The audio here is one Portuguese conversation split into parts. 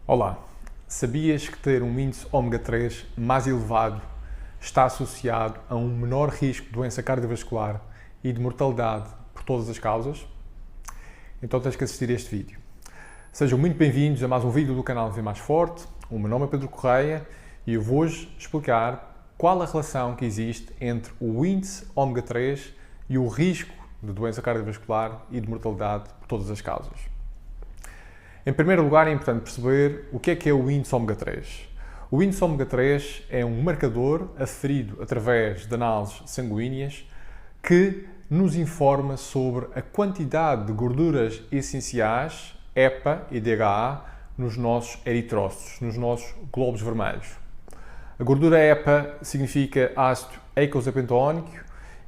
Olá, sabias que ter um índice ômega 3 mais elevado está associado a um menor risco de doença cardiovascular e de mortalidade por todas as causas? Então tens que assistir a este vídeo. Sejam muito bem-vindos a mais um vídeo do canal Viver Mais Forte. O meu nome é Pedro Correia e eu vou hoje explicar qual a relação que existe entre o índice ômega 3 e o risco de doença cardiovascular e de mortalidade por todas as causas. Em primeiro lugar, é importante perceber o que é o índice ômega 3. O índice ômega 3 é um marcador aferido através de análises sanguíneas que nos informa sobre a quantidade de gorduras essenciais, EPA e DHA, nos nossos eritrócitos, nos nossos glóbulos vermelhos. A gordura EPA significa ácido eicosapentaónico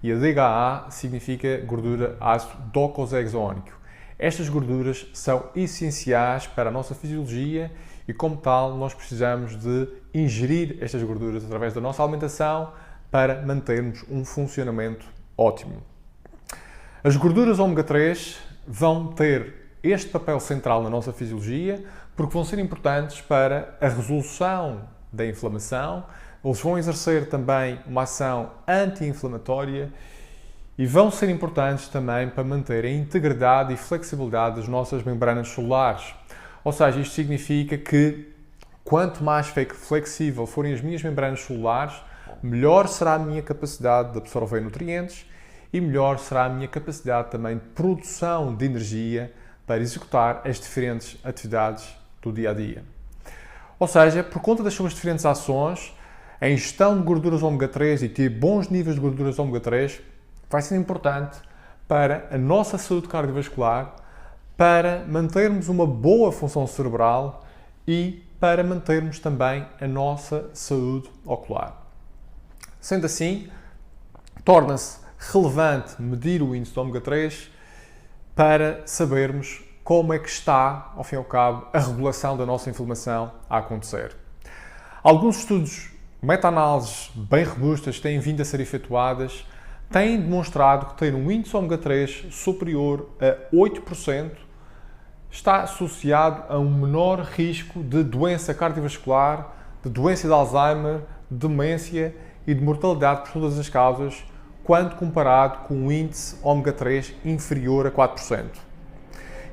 e a DHA significa gordura ácido docosahexaónico. Estas gorduras são essenciais para a nossa fisiologia e, como tal, nós precisamos de ingerir estas gorduras através da nossa alimentação para mantermos um funcionamento ótimo. As gorduras ômega 3 vão ter este papel central na nossa fisiologia porque vão ser importantes para a resolução da inflamação, eles vão exercer também uma ação anti-inflamatória e vão ser importantes também para manter a integridade e flexibilidade das nossas membranas celulares. Ou seja, isto significa que quanto mais flexível forem as minhas membranas celulares, melhor será a minha capacidade de absorver nutrientes e melhor será a minha capacidade também de produção de energia para executar as diferentes atividades do dia a dia. Ou seja, por conta das suas diferentes ações, a ingestão de gorduras ômega 3 e ter bons níveis de gorduras ômega 3 vai ser importante para a nossa saúde cardiovascular, para mantermos uma boa função cerebral e para mantermos também a nossa saúde ocular. Sendo assim, torna-se relevante medir o índice de ômega 3 para sabermos como é que está, ao fim e ao cabo, a regulação da nossa inflamação a acontecer. Alguns estudos, meta-análises bem robustas, têm vindo a ser efetuadas, têm demonstrado que ter um índice ômega 3 superior a 8% está associado a um menor risco de doença cardiovascular, de doença de Alzheimer, de demência e de mortalidade por todas as causas, quando comparado com um índice ômega 3 inferior a 4%.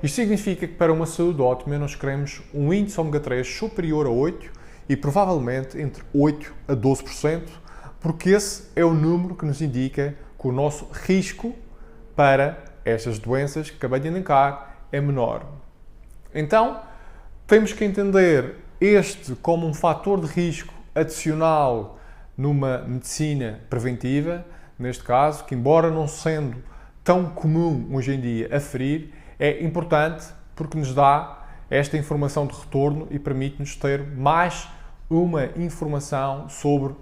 Isto significa que para uma saúde ótima nós queremos um índice ômega 3 superior a 8% e provavelmente entre 8% a 12%, porque esse é o número que nos indica que o nosso risco para estas doenças que acabei de elencar é menor. Então, temos que entender este como um fator de risco adicional numa medicina preventiva, neste caso, que embora não sendo tão comum hoje em dia aferir, é importante porque nos dá esta informação de retorno e permite-nos ter mais uma informação sobre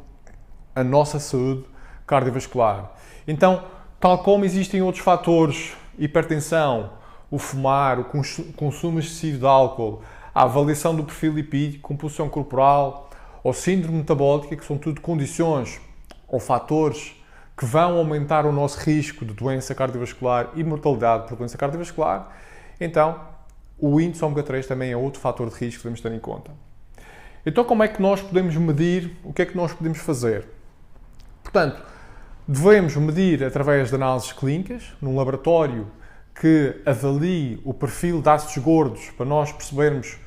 a nossa saúde cardiovascular. Então, tal como existem outros fatores, hipertensão, o fumar, o consumo excessivo de álcool, a avaliação do perfil lipídico, composição corporal ou síndrome metabólica, que são tudo condições ou fatores que vão aumentar o nosso risco de doença cardiovascular e mortalidade por doença cardiovascular, então o índice ômega 3 também é outro fator de risco que devemos ter em conta. Então, como é que nós podemos medir? O que é que nós podemos fazer? Portanto, devemos medir através de análises clínicas, num laboratório que avalie o perfil de ácidos gordos para nós percebermos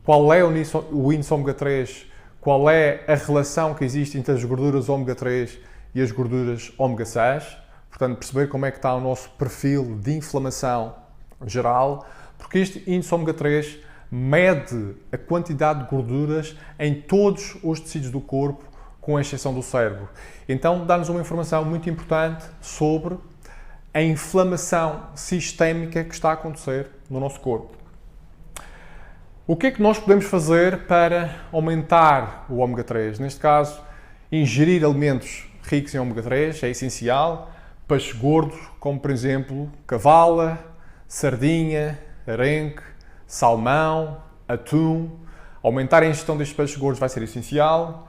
qual é o índice ômega 3, qual é a relação que existe entre as gorduras ômega 3 e as gorduras ômega 6, portanto, perceber como é que está o nosso perfil de inflamação geral, porque este índice ômega 3 mede a quantidade de gorduras em todos os tecidos do corpo, com exceção do cérebro. Então, dá-nos uma informação muito importante sobre a inflamação sistémica que está a acontecer no nosso corpo. O que é que nós podemos fazer para aumentar o ômega 3? Neste caso, ingerir alimentos ricos em ômega 3 é essencial. Peixes gordos, como por exemplo cavala, sardinha, arenque, salmão, atum. Aumentar a ingestão destes peixes gordos vai ser essencial.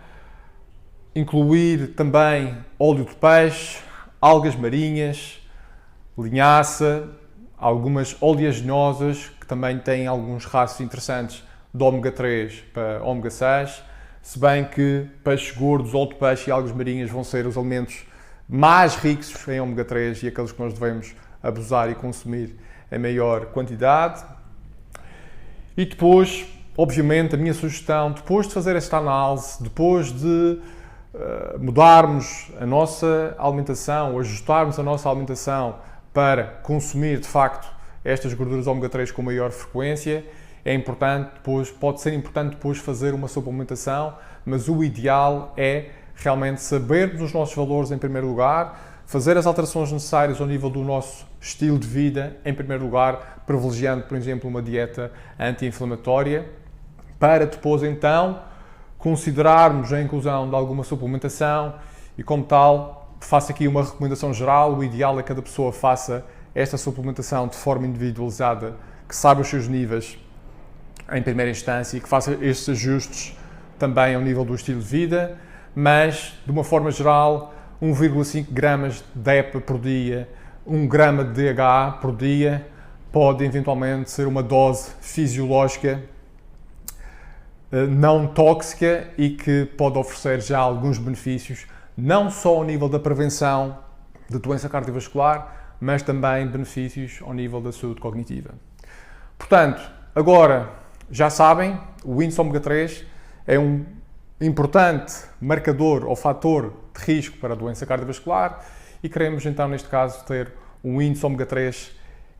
Incluir também óleo de peixe, algas marinhas, linhaça, algumas oleaginosas que também têm alguns rastros interessantes de ômega 3 para ômega 6, se bem que peixes gordos, outro peixe e algas marinhas vão ser os alimentos mais ricos em ômega 3 e aqueles que nós devemos abusar e consumir em maior quantidade. E depois, obviamente, a minha sugestão, depois de fazer esta análise, depois de mudarmos a nossa alimentação, ou ajustarmos a nossa alimentação para consumir, de facto, estas gorduras ômega 3 com maior frequência, é importante depois, pode ser importante depois fazer uma suplementação, mas o ideal é realmente sabermos os nossos valores em primeiro lugar, fazer as alterações necessárias ao nível do nosso estilo de vida em primeiro lugar, privilegiando, por exemplo, uma dieta anti-inflamatória, para depois então considerarmos a inclusão de alguma suplementação e, como tal, faço aqui uma recomendação geral. O ideal é que cada pessoa faça esta suplementação de forma individualizada, que saiba os seus níveis em primeira instância e que faça estes ajustes também ao nível do estilo de vida, mas, de uma forma geral, 1,5 gramas de EPA por dia, 1 grama de DHA por dia, pode eventualmente ser uma dose fisiológica não tóxica e que pode oferecer já alguns benefícios, não só ao nível da prevenção de doença cardiovascular, mas também benefícios ao nível da saúde cognitiva. Portanto, agora já sabem, o índice ômega 3 é um importante marcador ou fator de risco para a doença cardiovascular e queremos então, neste caso, ter um índice ômega 3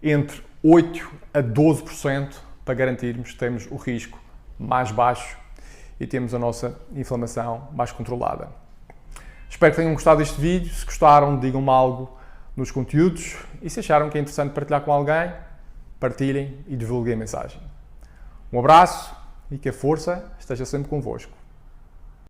entre 8 a 12% para garantirmos que temos o risco mais baixo e temos a nossa inflamação mais controlada. Espero que tenham gostado deste vídeo. Se gostaram, digam-me algo nos conteúdos e se acharam que é interessante partilhar com alguém, partilhem e divulguem a mensagem. Um abraço e que a força esteja sempre convosco.